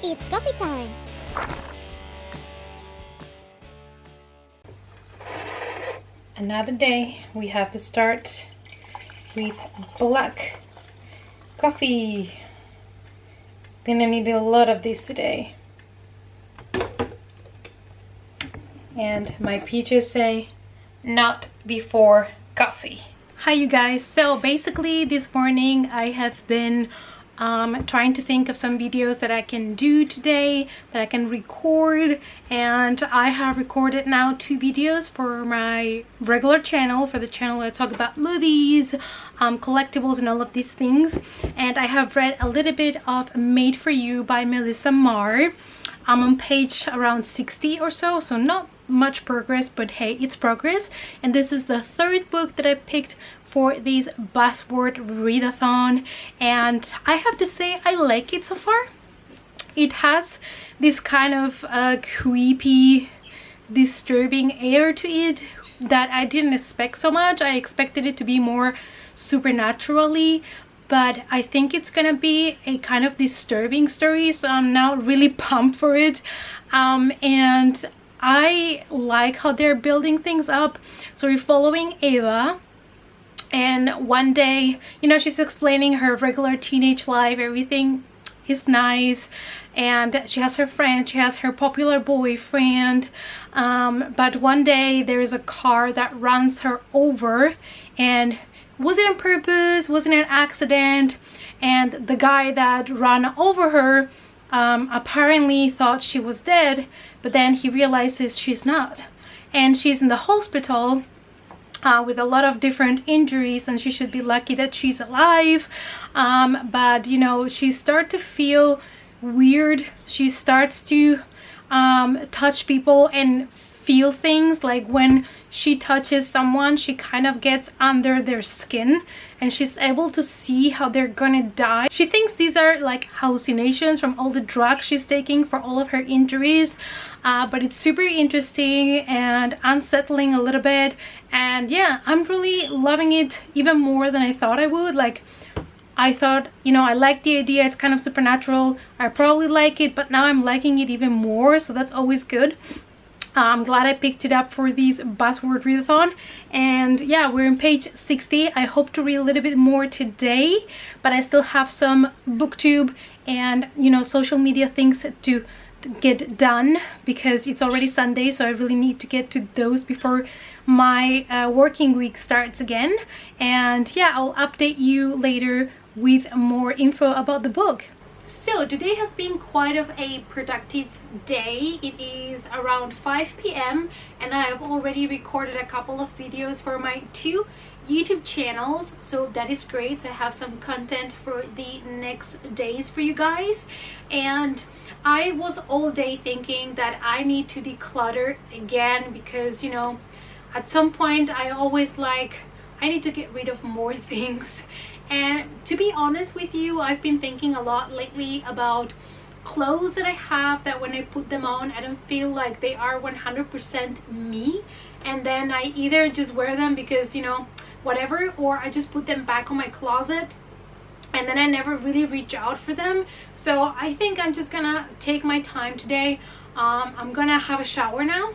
It's coffee time! Another day, we have to start with black coffee. Gonna need a lot of this today. And my peaches say, not before coffee. Hi you guys, so basically this morning I have been trying to think of some videos that I can do today, that I can record, and I have recorded now 2 videos for my regular channel, for the channel where I talk about movies, collectibles and all of these things. And I have read a little bit of Made for You by Melissa Marr. I'm on page around 60 or so, so not much progress, but hey, it's progress. And this is the 3rd book that I picked for this Buzzword Readathon, and I have to say I like it so far. It has this kind of creepy, disturbing air to it that I didn't expect so much. I expected it to be more supernaturally, but I think it's gonna be a kind of disturbing story, so I'm now really pumped for it. And I like how they're building things up. So we're following Ava, and one day, you know, she's explaining her regular teenage life, everything is nice, and she has her friend, she has her popular boyfriend, but one day there is a car that runs her over, and wasn't on purpose, wasn't an accident, and the guy that ran over her apparently thought she was dead, but then he realizes she's not, and she's in the hospital with a lot of different injuries, and she should be lucky that she's alive. But you know, she starts to feel weird. She starts to touch people and feel things, like when she touches someone, she kind of gets under their skin and she's able to see how they're gonna die. She thinks these are like hallucinations from all the drugs she's taking for all of her injuries, but it's super interesting and unsettling a little bit. And yeah, I'm really loving it even more than I thought I would. Like, I thought, you know, I like the idea, it's kind of supernatural, I probably like it, but now I'm liking it even more, so that's always good. I'm glad I picked it up for these Buzzword Readathon. And yeah, we're on page 60. I hope to read a little bit more today, but I still have some booktube and, you know, social media things to get done because it's already Sunday, so I really need to get to those before my working week starts again. And yeah, I'll update you later with more info about the book. So today has been quite of a productive day. It is around 5 p.m. and I have already recorded a couple of videos for my 2 YouTube channels, so that is great. So I have some content for the next days for you guys. And I was all day thinking that I need to declutter again because, you know, at some point I always like, I need to get rid of more things. And to be honest with you, I've been thinking a lot lately about clothes that I have that when I put them on, I don't feel like they are 100% me. And then I either just wear them because, you know, whatever, or I just put them back on my closet and then I never really reach out for them. So I think I'm just gonna take my time today. I'm gonna have a shower now,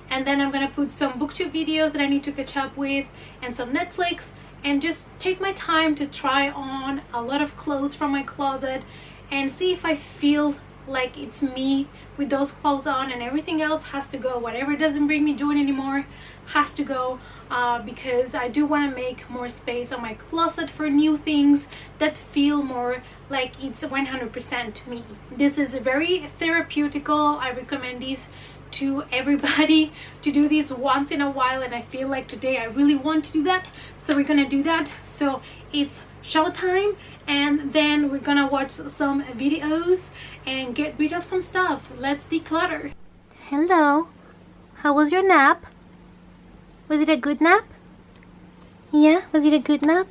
and then I'm gonna put some booktube videos that I need to catch up with and some Netflix, and just take my time to try on a lot of clothes from my closet and see if I feel like it's me with those clothes on, and everything else has to go. Whatever doesn't bring me joy anymore has to go, because I do want to make more space on my closet for new things that feel more like it's 100% me. This is very therapeutical. I recommend these to everybody to do this once in a while, and I feel like today I really want to do that, so we're gonna do that. So it's showtime, and then we're gonna watch some videos and get rid of some stuff. Let's declutter. Hello. How was your nap? Was it a good nap? Yeah, was it a good nap?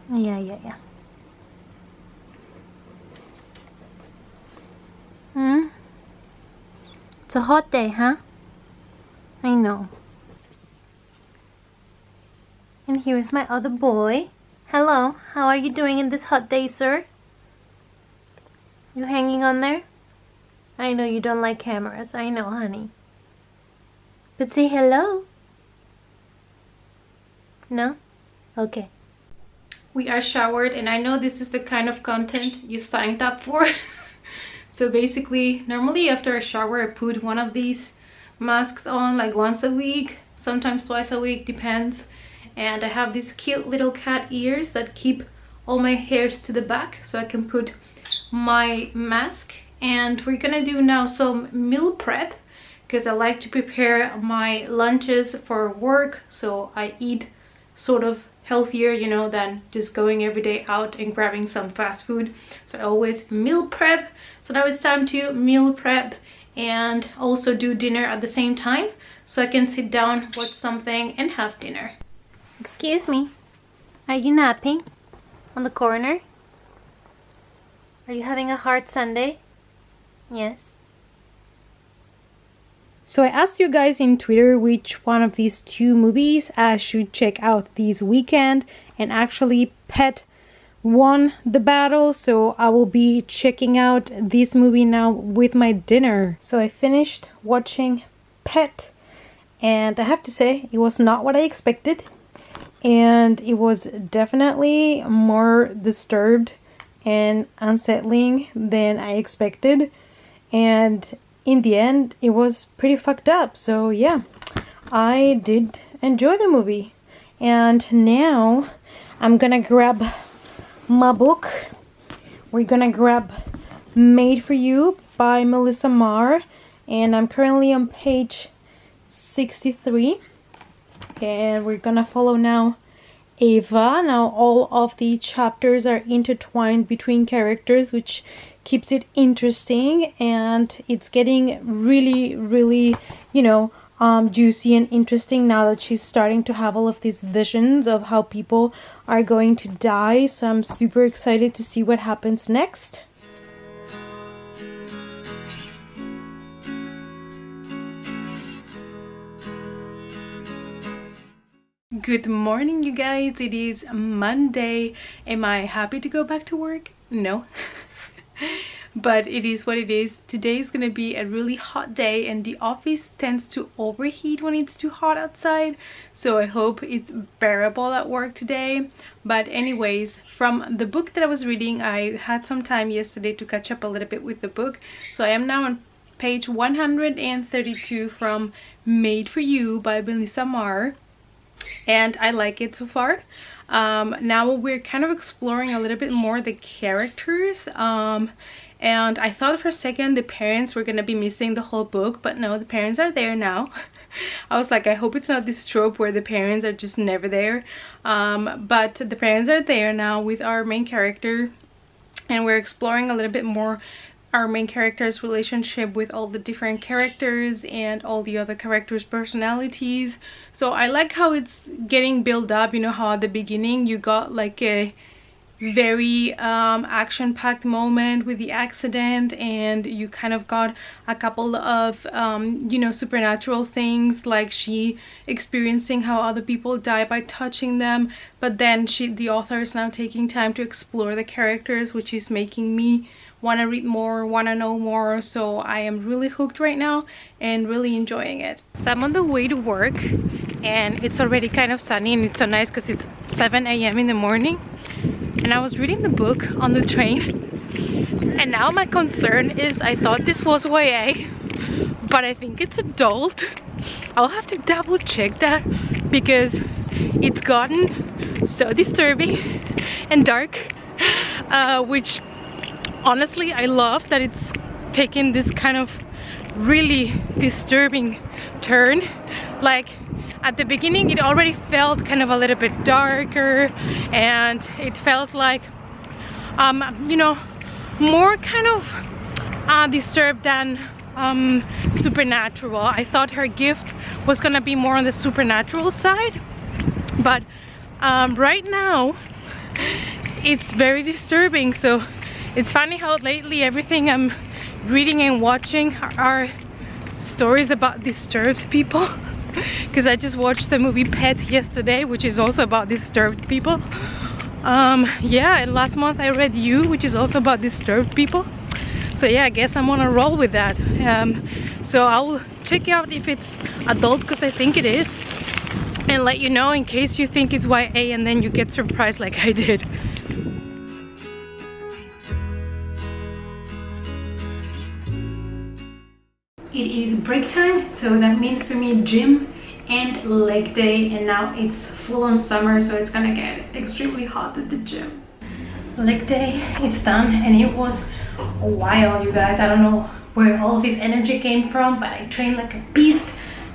Yeah. It's a hot day, huh? I know. And here's my other boy. Hello, how are you doing in this hot day, sir? You hanging on there? I know you don't like cameras. I know, honey. But say hello. No? Okay. We are showered, and I know this is the kind of content you signed up for. So basically, normally after a shower, I put one of these masks on like once a week, sometimes twice a week, depends. And I have these cute little cat ears that keep all my hairs to the back so I can put my mask. And we're gonna do now some meal prep because I like to prepare my lunches for work, so I eat sort of healthier, you know, than just going every day out and grabbing some fast food. So I always meal prep. So now it's time to meal prep and also do dinner at the same time, so I can sit down, watch something, and have dinner. Excuse me. Are you napping on the corner? Are you having a hard Sunday? Yes. So I asked you guys in Twitter which one of these two movies I should check out this weekend, and actually Pet won the battle, so I will be checking out this movie now with my dinner. So I finished watching Pet, and I have to say it was not what I expected, and it was definitely more disturbed and unsettling than I expected, and in the end it was pretty fucked up. So yeah, I did enjoy the movie, and now I'm gonna grab my book. We're gonna grab Made for You by Melissa Marr, and I'm currently on page 63, and we're gonna follow now Ava. Now all of the chapters are intertwined between characters, which keeps it interesting, and it's getting really, you know, juicy and interesting now that she's starting to have all of these visions of how people are going to die. So I'm super excited to see what happens next. Good morning, you guys. It is Monday. Am I happy to go back to work? No. But it is what it is. Today is gonna be a really hot day, and the office tends to overheat when it's too hot outside, so I hope it's bearable at work today. But anyways, from the book that I was reading, I had some time yesterday to catch up a little bit with the book, so I am now on page 132 from Made for You by Melissa Marr, and I like it so far. Now we're kind of exploring a little bit more the characters, and I thought for a second the parents were gonna be missing the whole book, but no, the parents are there now. I was like, I hope it's not this trope where the parents are just never there, but the parents are there now with our main character, and we're exploring a little bit more our main character's relationship with all the different characters and all the other characters' personalities. So I like how it's getting built up, you know, how at the beginning you got like a very action-packed moment with the accident, and you kind of got a couple of you know, supernatural things, like she experiencing how other people die by touching them, but then the author is now taking time to explore the characters, which is making me want to read more, want to know more. So I am really hooked right now and really enjoying it. So I'm on the way to work, and it's already kind of sunny, and it's so nice because it's 7 a.m. in the morning. And I was reading the book on the train, and now my concern is, I thought this was YA, but I think it's adult. I'll have to double check that because it's gotten so disturbing and dark, which honestly I love that it's taken this kind of really disturbing turn. Like at the beginning it already felt kind of a little bit darker, and it felt like you know, more kind of disturbed than supernatural. I thought her gift was gonna be more on the supernatural side, but right now it's very disturbing. So it's funny how lately everything I'm reading and watching are stories about disturbed people, because I just watched the movie Pet yesterday, which is also about disturbed people. Yeah, and last month I read You, which is also about disturbed people. So yeah, I guess I'm on a roll with that. So I'll check out if it's adult, because I think it is, and let you know in case you think it's YA and then you get surprised like I did. It is break time, so that means for me gym and leg day, and now it's full on summer, so it's gonna get extremely hot at the gym. Leg day, it's done, and it was a while, you guys. I don't know where all of this energy came from, but I trained like a beast.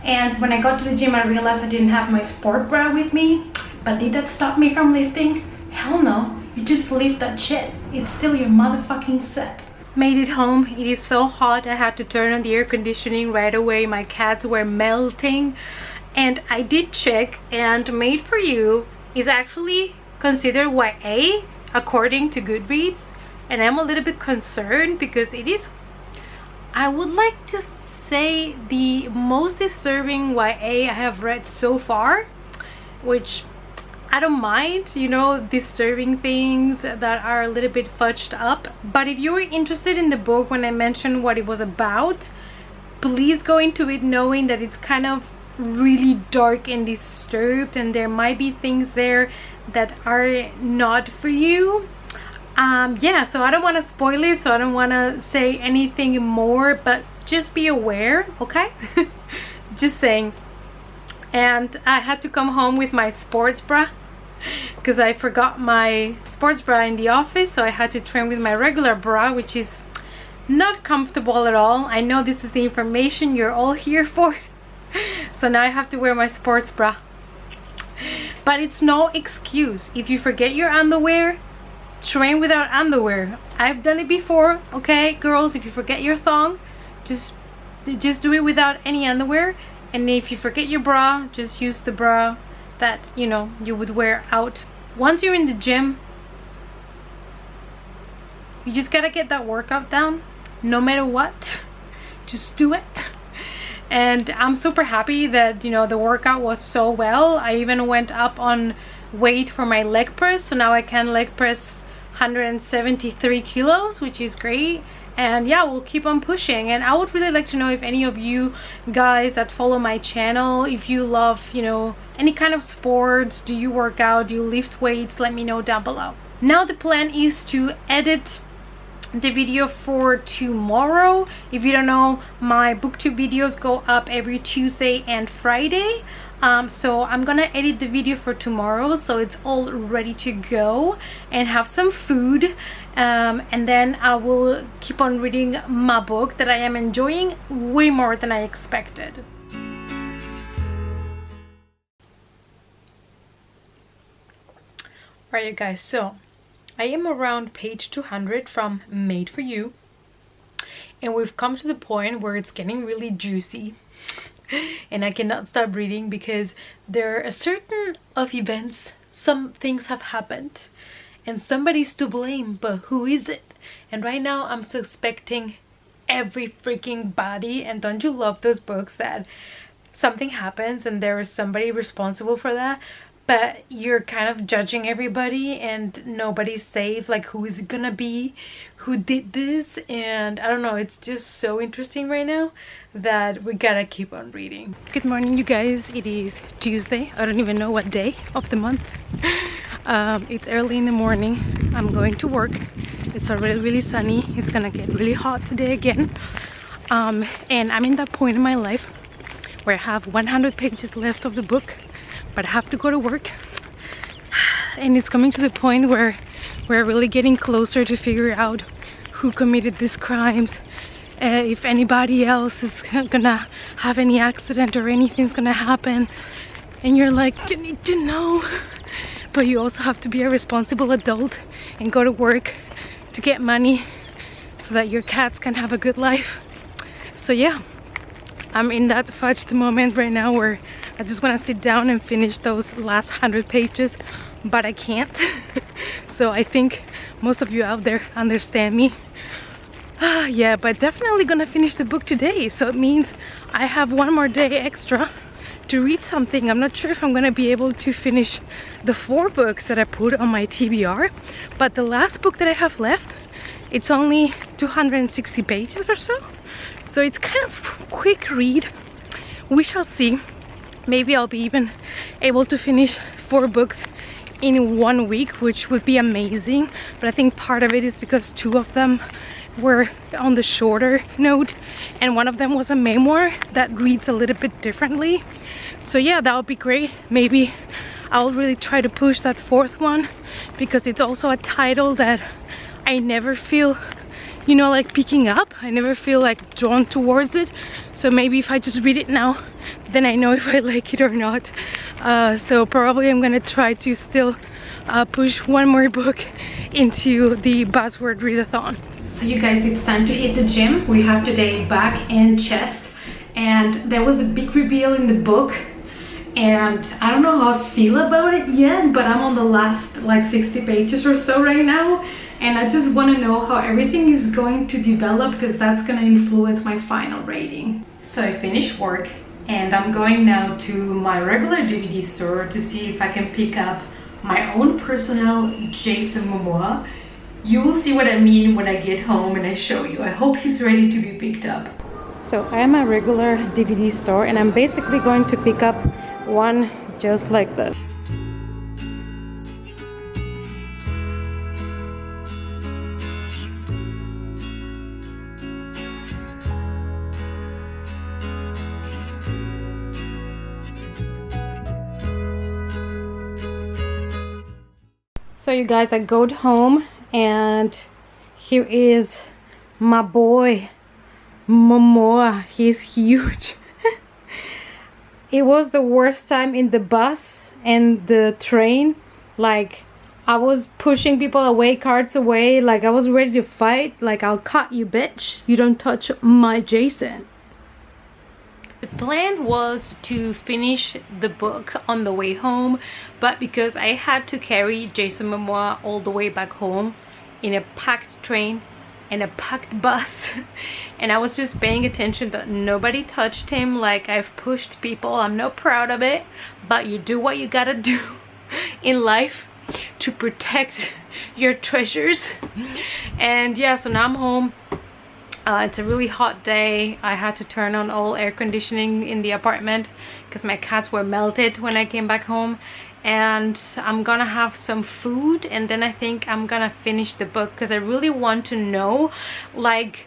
And when I got to the gym, I realized I didn't have my sport bra with me. But did that stop me from lifting? Hell no. You just lift that shit. It's still your motherfucking set. Made it home. It is so hot. I had to turn on the air conditioning right away. My cats were melting. And I did check, and Made for You is actually considered YA according to Goodreads. And I'm a little bit concerned because it is, I would like to say, the most disturbing YA I have read so far, which I don't mind, you know, disturbing things that are a little bit fudged up. But if you were interested in the book when I mentioned what it was about, please go into it knowing that it's kind of really dark and disturbed, and there might be things there that are not for you. Yeah, so I don't want to spoil it, so I don't want to say anything more, but just be aware, okay? Just saying. And I had to come home with my sports bra because I forgot my sports bra in the office, so I had to train with my regular bra, which is not comfortable at all. I know this is the information you're all here for. So now I have to wear my sports bra. But it's no excuse. If you forget your underwear, train without underwear. I've done it before, okay, girls? If you forget your thong, just do it without any underwear. And if you forget your bra, just use the bra that, you know, you would wear out. Once you're in the gym, you just gotta get that workout down, no matter what. Just do it. And I'm super happy that, you know, the workout was so well. I even went up on weight for my leg press, so now I can leg press 173 kilos, which is great. And yeah, we'll keep on pushing. And I would really like to know if any of you guys that follow my channel, if you love, you know, any kind of sports, do you work out, do you lift weights, let me know down below. Now the plan is to edit the video for tomorrow. If you don't know, my booktube videos go up every Tuesday and Friday. So I'm gonna edit the video for tomorrow, so it's all ready to go, and have some food, and then I will keep on reading my book that I am enjoying way more than I expected. Alright, you guys, so I am around page 200 from Made for You, and we've come to the point where it's getting really juicy. And I cannot stop reading because there are a certain of events, some things have happened and somebody's to blame, but who is it? And right now I'm suspecting every freaking body. And don't you love those books that something happens and there is somebody responsible for that, but you're kind of judging everybody and nobody's safe? Like, who is it gonna be? Who did this? And I don't know, it's just so interesting right now that we gotta keep on reading. Good morning, you guys. It is Tuesday. I don't even know what day of the month. It's early in the morning. I'm going to work. It's already really sunny. It's gonna get really hot today again. And I'm in that point in my life where I have 100 pages left of the book, but I have to go to work. And it's coming to the point where we're really getting closer to figure out who committed these crimes, if anybody else is gonna have any accident or anything's gonna happen. And you're like, you need to know, but you also have to be a responsible adult and go to work to get money so that your cats can have a good life. So yeah, I'm in that fudged moment right now where I just want to sit down and finish those last 100 pages, but I can't. So I think most of you out there understand me. Yeah, but definitely gonna finish the book today, so it means I have one more day extra to read something. I'm not sure if I'm gonna be able to finish the 4 books that I put on my TBR, but the last book that I have left It's only 260 pages or so, so it's kind of quick read. We shall see. Maybe I'll be even able to finish 4 books in 1 week, which would be amazing. But I think part of it is because 2 of them were on the shorter note and 1 of them was a memoir that reads a little bit differently. So yeah, that would be great. Maybe I'll really try to push that 4th one, because it's also a title that I never feel, you know, like picking up. I never feel like drawn towards it. So maybe if I just read it now, then I know if I like it or not. So probably I'm gonna try to still push 1 more book into the Buzzword Readathon. So you guys, it's time to hit the gym. We have today back and chest, and there was a big reveal in the book, and I don't know how I feel about it yet, but I'm on the last like 60 pages or so right now, and I just want to know how everything is going to develop, because that's going to influence my final rating. So I finished work and I'm going now to my regular DVD store to see if I can pick up my own personal Jason Momoa. You will see what I mean when I get home and I show you. I hope he's ready to be picked up. So I am a regular DVD store and I'm basically going to pick up one just like this. So you guys, I got home and here is my boy Momoa. He's huge. It was the worst time in the bus and the train. Like, I was pushing people away, carts away, like I was ready to fight. Like, I'll cut you, bitch. You don't touch my Jason. The plan was to finish the book on the way home, but because I had to carry Jason Momoa all the way back home in a packed train and a packed bus, and I was just paying attention that nobody touched him. Like, I've pushed people, I'm not proud of it, but you do what you gotta do in life to protect your treasures. And yeah, so now I'm home. It's a really hot day. I had to turn on all air conditioning in the apartment because my cats were melted when I came back home. And I'm gonna have some food, and then I think I'm gonna finish the book because I really want to know, like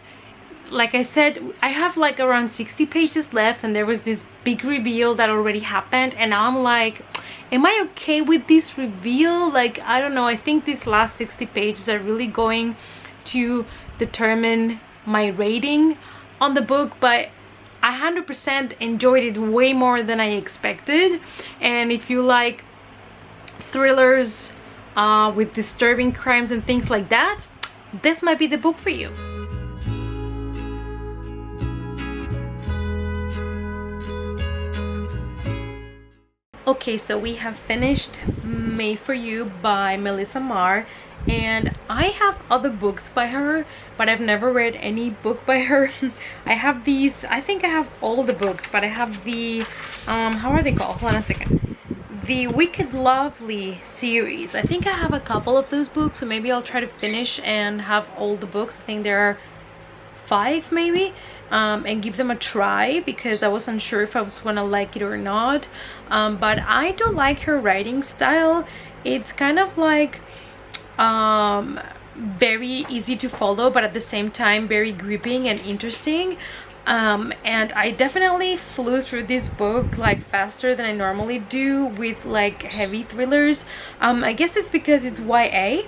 I said, I have like around 60 pages left, and there was this big reveal that already happened, and I'm like, am I okay with this reveal? Like, I don't know. I think these last 60 pages are really going to determine my rating on the book, but I 100% enjoyed it way more than I expected. And if you like thrillers with disturbing crimes and things like that, this might be the book for you. Okay, so we have finished Made for You by Melissa Marr, and I have other books by her, but I've never read any book by her. I have these, I think I have all the books, but I have the how are they called? Hold on a second. The Wicked Lovely series. I think I have a couple of those books, so maybe I'll try to finish and have all the books. I think there are 5 maybe, and give them a try, because I wasn't sure if I was gonna like it or not. But I don't like her writing style. It's kind of like very easy to follow, but at the same time very gripping and interesting. And I definitely flew through this book like faster than I normally do with like heavy thrillers. I guess it's because it's YA,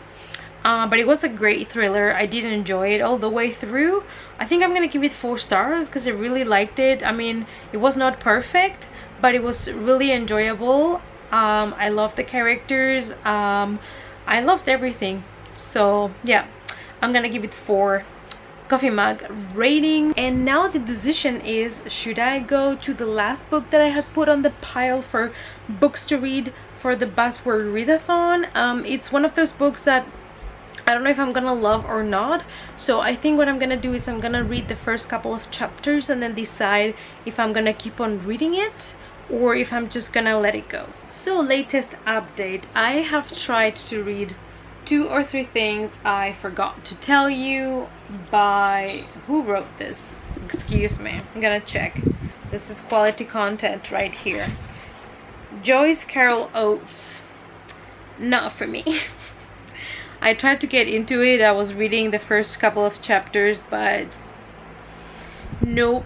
but it was a great thriller. I did enjoy it all the way through. I think I'm gonna give it 4 stars because I really liked it. I mean, it was not perfect, but it was really enjoyable. I loved the characters. I loved everything. So yeah, I'm gonna give it 4 coffee mug rating. And now the decision is, should I go to the last book that I had put on the pile for books to read for the Buzzword Readathon? It's one of those books that I don't know if I'm gonna love or not, so I think what I'm gonna do is I'm gonna read the first couple of chapters and then decide if I'm gonna keep on reading it or if I'm just gonna let it go. So latest update, I have tried to read 2 or 3 things I forgot to tell you. By who wrote this? Excuse me, I'm gonna check. This is quality content right here. Joyce Carol Oates. Not for me. I tried to get into it. I was reading the first couple of chapters, but nope,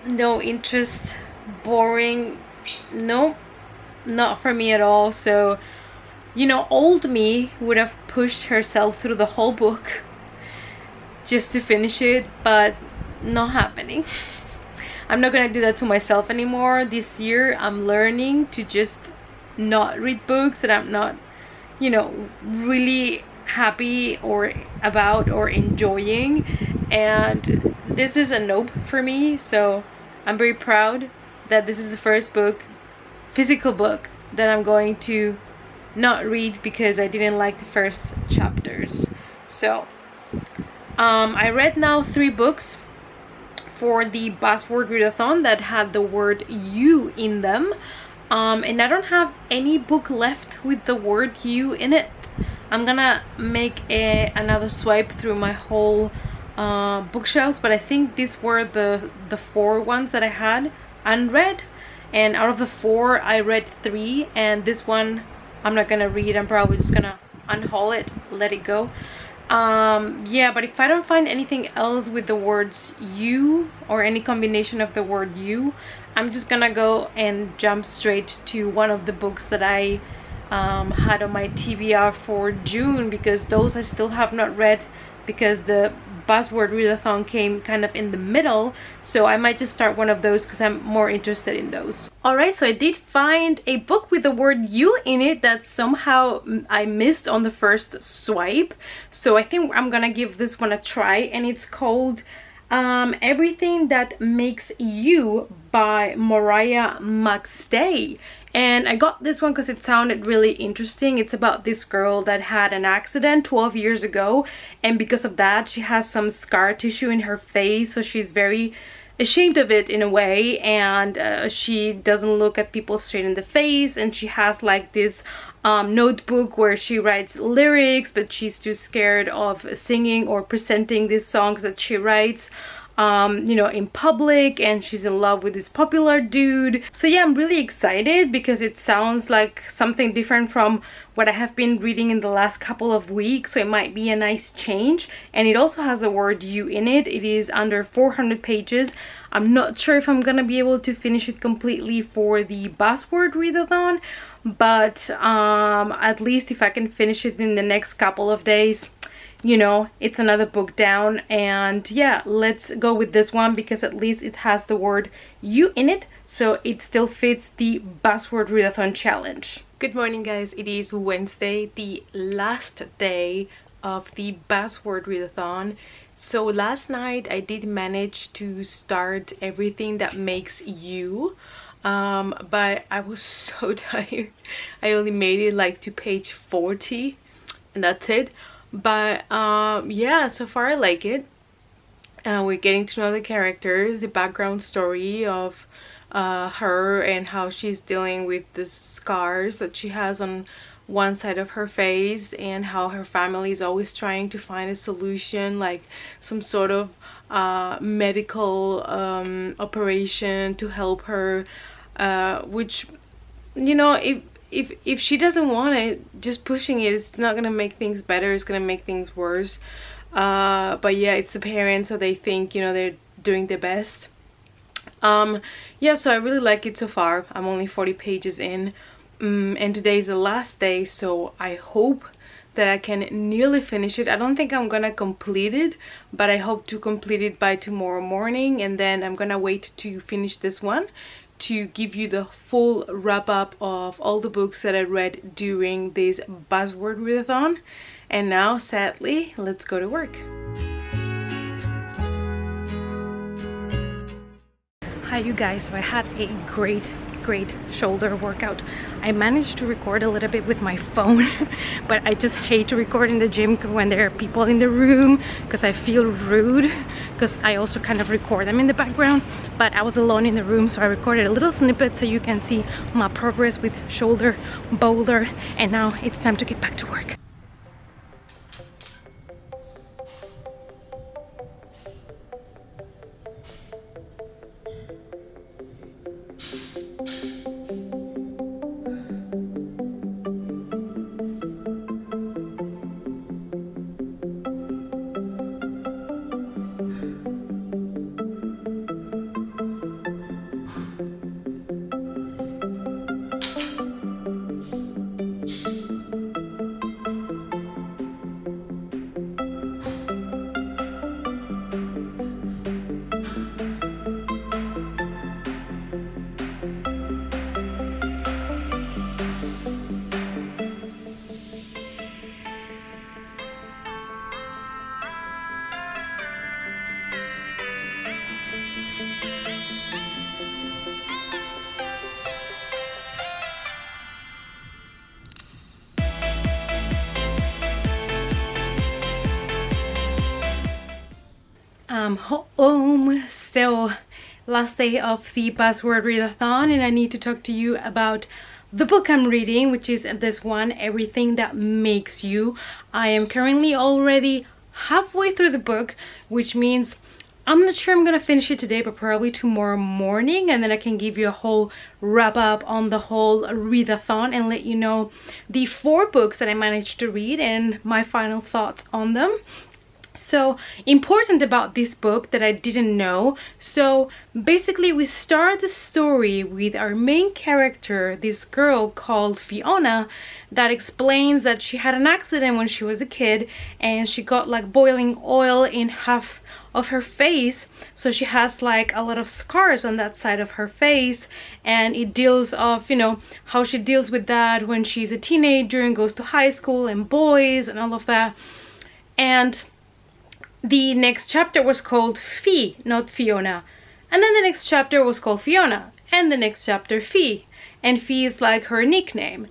no interest, boring, nope, not for me at all. So, you know, old me would have pushed herself through the whole book just to finish it, but not happening. I'm not gonna do that to myself anymore. This year I'm learning to just not read books that I'm not, you know, really happy or about or enjoying, and this is a nope for me. So I'm very proud that this is the first book, physical book, that I'm going to not read because I didn't like the first chapters. So I read now 3 books for the Buzzword Readathon that had the word you in them, and I don't have any book left with the word you in it. I'm gonna make another swipe through my whole bookshelves, but I think these were the 4 ones that I had unread, and out of the 4 I read 3, and this one I'm not gonna read. I'm probably just gonna unhaul it, let it go. Yeah, but if I don't find anything else with the words you or any combination of the word you, I'm just gonna go and jump straight to one of the books that I had on my TBR for June, because those I still have not read, because the Buzzword Readathon came kind of in the middle, so I might just start one of those because I'm more interested in those. Alright, so I did find a book with the word you in it that somehow I missed on the first swipe, so I think I'm gonna give this one a try, and it's called Everything That Makes You by Mariah McStay. And I got this one because it sounded really interesting. It's about this girl that had an accident 12 years ago, and because of that she has some scar tissue in her face, so she's very ashamed of it in a way, and she doesn't look at people straight in the face, and she has like this notebook where she writes lyrics, but she's too scared of singing or presenting these songs that she writes you know, in public, and she's in love with this popular dude. So yeah, I'm really excited because it sounds like something different from what I have been reading in the last couple of weeks, so it might be a nice change. And it also has the word you in it. It is under 400 pages. I'm not sure if I'm gonna be able to finish it completely for the Buzzword Readathon, but at least if I can finish it in the next couple of days, you know, it's another book down. And yeah, let's go with this one because at least it has the word you in it, so it still fits the Buzzword Readathon challenge. Good morning guys, it is Wednesday, the last day of the Buzzword Readathon. So last night I did manage to start Everything That Makes You, but I was so tired. I only made it like to page 40 and that's it. But yeah, so far I like it. We're getting to know the characters, the background story of her and how she's dealing with the scars that she has on one side of her face, and how her family is always trying to find a solution, like some sort of medical operation to help her, which, you know, if she doesn't want it, just pushing it is not gonna make things better, it's gonna make things worse. But yeah, it's the parents, so they think, you know, they're doing their best. Yeah, so I really like it so far. I'm only 40 pages in, and today is the last day, so I hope that I can nearly finish it. I don't think I'm gonna complete it, but I hope to complete it by tomorrow morning, and then I'm gonna wait to finish this one to give you the full wrap-up of all the books that I read during this Buzzword Readathon. And now, sadly, let's go to work. Hi you guys, so I had a great shoulder workout. I managed to record a little bit with my phone but I just hate to record in the gym when there are people in the room because I feel rude, because I also kind of record them in the background, but I was alone in the room, so I recorded a little snippet so you can see my progress with shoulder boulder. And now it's time to get back to work. home. So last day of the Buzzword Readathon, and I need to talk to you about the book I'm reading, which is this one, Everything That Makes You. I am currently already halfway through the book, which means I'm not sure I'm gonna finish it today, but probably tomorrow morning, and then I can give you a whole wrap up on the whole readathon and let you know the 4 books that I managed to read and my final thoughts on them. So important about this book that I didn't know. So basically we start the story with our main character, this girl called Fiona, that explains that she had an accident when she was a kid and she got like boiling oil in half of her face, so she has like a lot of scars on that side of her face, and it deals of, you know, how she deals with that when she's a teenager and goes to high school and boys and all of that. And the next chapter was called Fee, not Fiona, and then the next chapter was called Fiona, and the next chapter Fee, and Fee is like her nickname.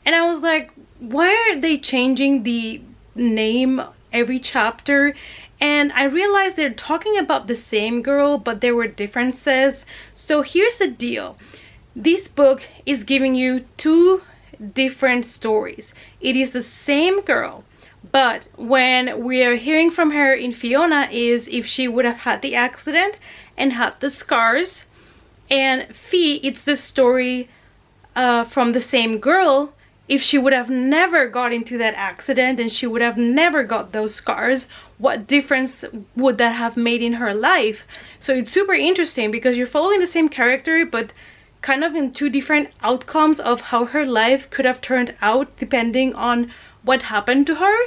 And I was like, why are they changing the name every chapter? And I realized they're talking about the same girl, but there were differences. So here's the deal. This book is giving you 2 different stories. It is the same girl, but when we are hearing from her in Fiona is if she would have had the accident and had the scars. And Fee, it's the story from the same girl if she would have never got into that accident and she would have never got those scars. What difference would that have made in her life? So it's super interesting because you're following the same character but kind of in 2 different outcomes of how her life could have turned out depending on what happened to her.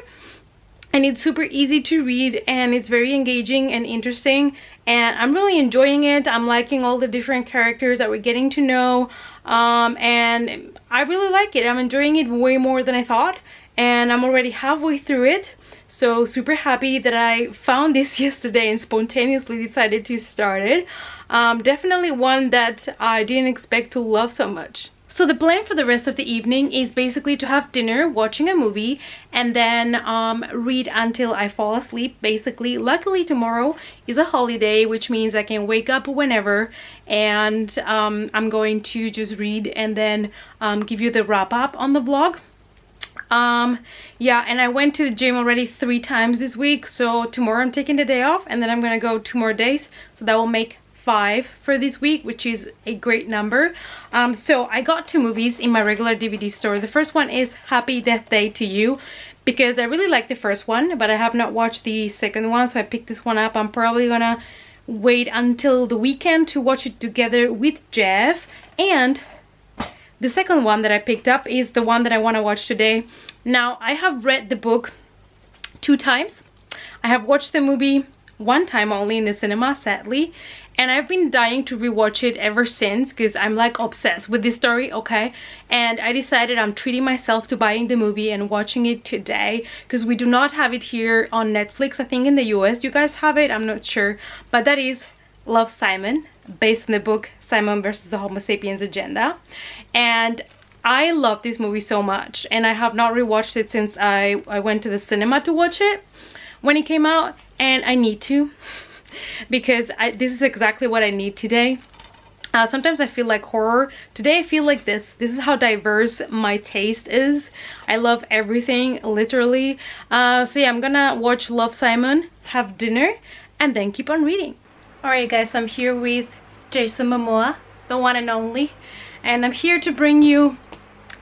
And it's super easy to read and it's very engaging and interesting, and I'm really enjoying it. I'm liking all the different characters that we're getting to know, and I really like it. I'm enjoying it way more than I thought, and I'm already halfway through it. So super happy that I found this yesterday and spontaneously decided to start it. Definitely one that I didn't expect to love so much. So the plan for the rest of the evening is basically to have dinner, watching a movie, and then read until I fall asleep, basically. Luckily tomorrow is a holiday, which means I can wake up whenever, and I'm going to just read and then give you the wrap up on the vlog. Yeah, and I went to the gym already 3 times this week, so tomorrow I'm taking the day off and then I'm gonna go 2 more days, so that will make 5 for this week, which is a great number. So I got 2 movies in my regular DVD store. The first one is Happy Death Day to You, because I really like the first one, but I have not watched the second one, so I picked this one up. I'm probably gonna wait until the weekend to watch it together with Jeff. And the second one that I picked up is the one that I want to watch today. Now, I have read the book 2 times. I have watched the movie 1 time only in the cinema, sadly, and I've been dying to rewatch it ever since because I'm like obsessed with this story, okay? And I decided I'm treating myself to buying the movie and watching it today because we do not have it here on Netflix. I think in the US you guys have it, I'm not sure, but that is Love, Simon, based on the book Simon versus the Homo sapiens Agenda. And I love this movie so much, and I have not rewatched it since I went to the cinema to watch it when it came out, and I need to because this is exactly what I need today. Sometimes I feel like horror. Today I feel like this is how diverse my taste is. I love everything, literally. So yeah, I'm gonna watch Love, Simon, have dinner, and then keep on reading. Alright guys, I'm here with Jason Momoa, the one and only, and I'm here to bring you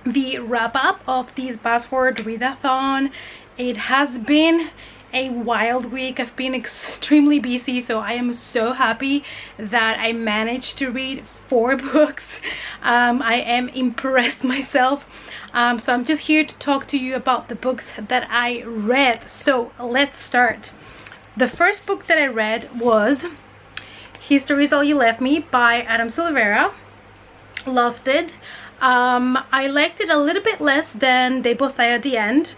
the wrap up of this Buzzword Readathon. It has been a wild week. I've been extremely busy, so I am so happy that I managed to read 4 books. I am impressed myself. So I'm just here to talk to you about the books that I read. So let's start. The first book that I read was History's All You Left Me by Adam Silvera. Loved it. I liked it a little bit less than They Both Die at the End,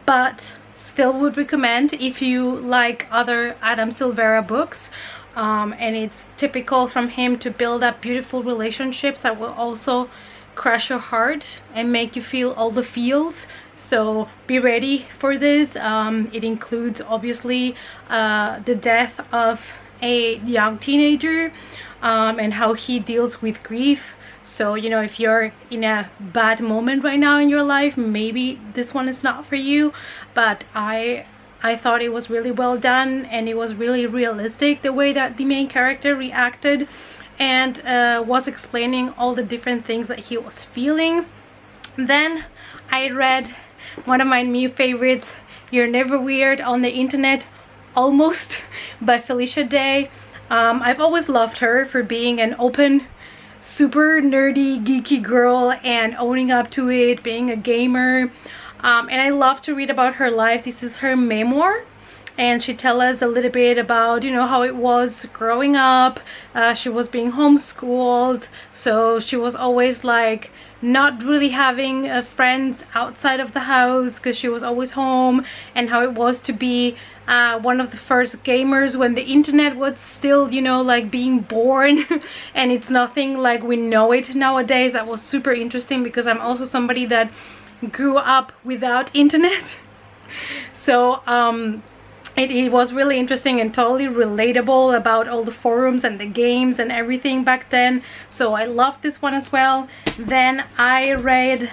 but still would recommend if you like other Adam Silvera books. And it's typical from him to build up beautiful relationships that will also crush your heart and make you feel all the feels so be ready for this. It includes obviously the death of a young teenager, and how he deals with grief. So, you know, if you're in a bad moment right now in your life, maybe this one is not for you. But I thought it was really well done, and it was really realistic the way that the main character reacted and was explaining all the different things that he was feeling. Then I read one of my new favorites, You're Never Weird on the Internet, Almost, by Felicia Day. I've always loved her for being an open, super nerdy, geeky girl and owning up to it, being a gamer. And I love to read about her life. This is her memoir, and she tells us a little bit about, you know, how it was growing up. She was being homeschooled, so she was always like not really having friends outside of the house because she was always home, and how it was to be one of the first gamers when the internet was still, you know, like being born and it's nothing like we know it nowadays. That was super interesting because I'm also somebody that grew up without internet. So it was really interesting and totally relatable about all the forums and the games and everything back then. So I loved this one as well. Then I read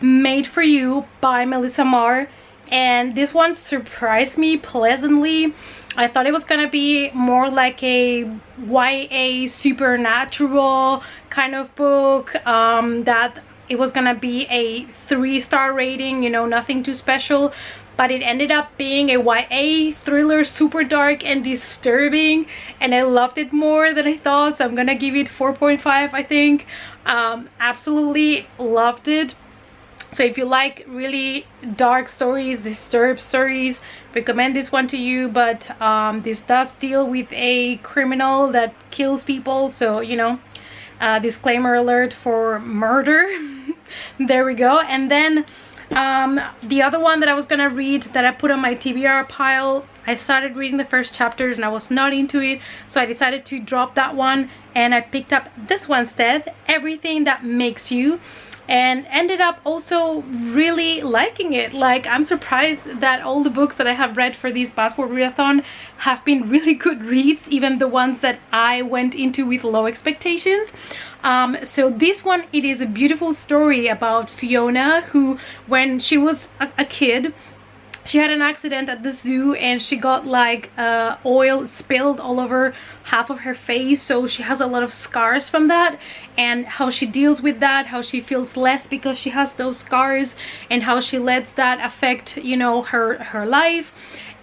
Made for You by Melissa Marr, and this one surprised me pleasantly. I thought it was gonna be more like a YA supernatural kind of book, that it was gonna be a 3-star rating, you know, nothing too special. But it ended up being a YA thriller, super dark and disturbing, and I loved it more than I thought, so I'm gonna give it 4.5, I think. Absolutely loved it. So if you like really dark stories, disturbed stories, recommend this one to you. But this does deal with a criminal that kills people, so, you know, disclaimer alert for murder. There we go. And then the other one that I was gonna read that I put on my TBR pile, I started reading the first chapters and I was not into it, so I decided to drop that one, and I picked up this one instead, Everything That Makes You, and ended up also really liking it. Like, I'm surprised that all the books that I have read for this Buzzword Readathon have been really good reads, even the ones that I went into with low expectations. So this one, it is a beautiful story about Fiona, who when she was a kid, she had an accident at the zoo and she got like oil spilled all over half of her face, so she has a lot of scars from that, and how she deals with that, how she feels less because she has those scars, and how she lets that affect, you know, her life.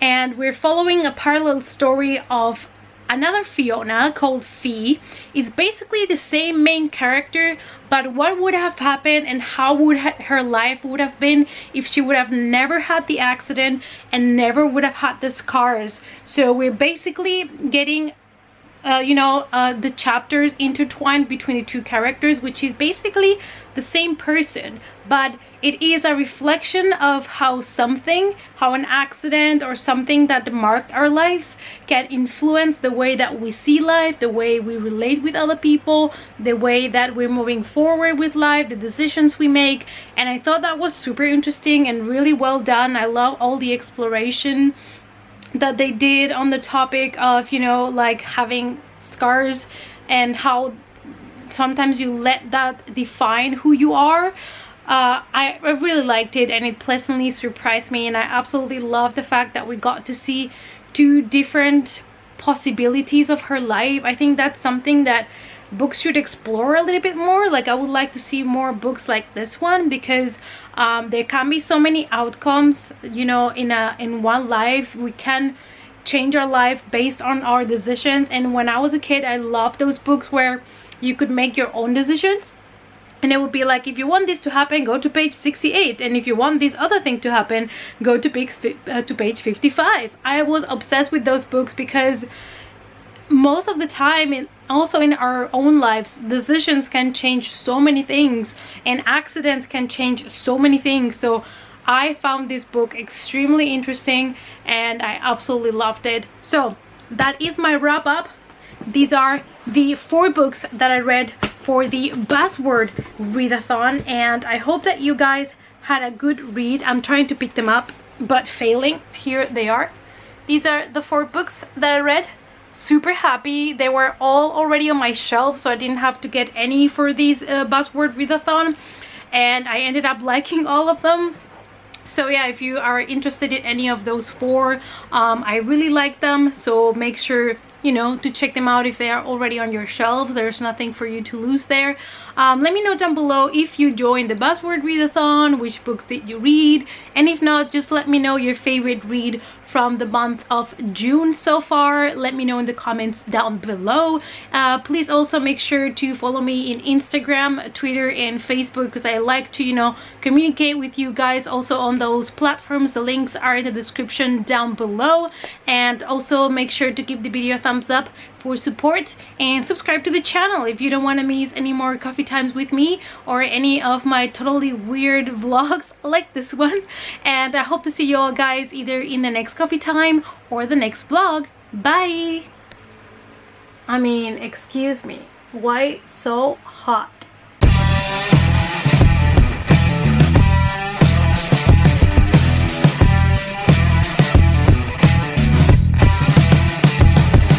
And we're following a parallel story of another Fiona called Fee. Is basically the same main character, but what would have happened and how would her life would have been if she would have never had the accident and never would have had the scars. So we're basically getting the chapters intertwined between the two characters, which is basically the same person, but it is a reflection of how an accident or something that marked our lives can influence the way that we see life, the way we relate with other people, the way that we're moving forward with life, the decisions we make. And I thought that was super interesting and really well done. I love all the exploration that they did on the topic of, you know, like having scars and how sometimes you let that define who you are. I really liked it, and it pleasantly surprised me, and I absolutely love the fact that we got to see two different possibilities of her life. I think that's something that books should explore a little bit more. Like, I would like to see more books like this one, because there can be so many outcomes, you know, in one life. We can change our life based on our decisions, and when I was a kid, I loved those books where you could make your own decisions. And it would be like, if you want this to happen, go to page 68. And if you want this other thing to happen, go to page 55. I was obsessed with those books because most of the time, and also in our own lives, decisions can change so many things, and accidents can change so many things. So I found this book extremely interesting and I absolutely loved it. So that is my wrap up. These are the 4 books that I read for the Buzzword Readathon, and I hope that you guys had a good read. I'm trying to pick them up but failing. Here they are. These are the 4 books that I read. Super happy. They were all already on my shelf, so I didn't have to get any for these Buzzword Readathon, and I ended up liking all of them. So yeah, if you are interested in any of those 4, I really like them, so make sure, you know, to check them out if they are already on your shelves. There's nothing for you to lose there. Let me know down below if you joined the Buzzword Readathon, which books did you read, and if not, just let me know your favorite read from the month of June so far. Let me know in the comments down below. Please also make sure to follow me in Instagram, Twitter, and Facebook, because I like to, you know, communicate with you guys also on those platforms. The links are in the description down below. And also make sure to give the video a thumbs up for support, and subscribe to the channel if you don't want to miss any more coffee times with me or any of my totally weird vlogs like this one. And I hope to see you all guys either in the next coffee time or the next vlog. Bye. I mean, excuse me, why so hot?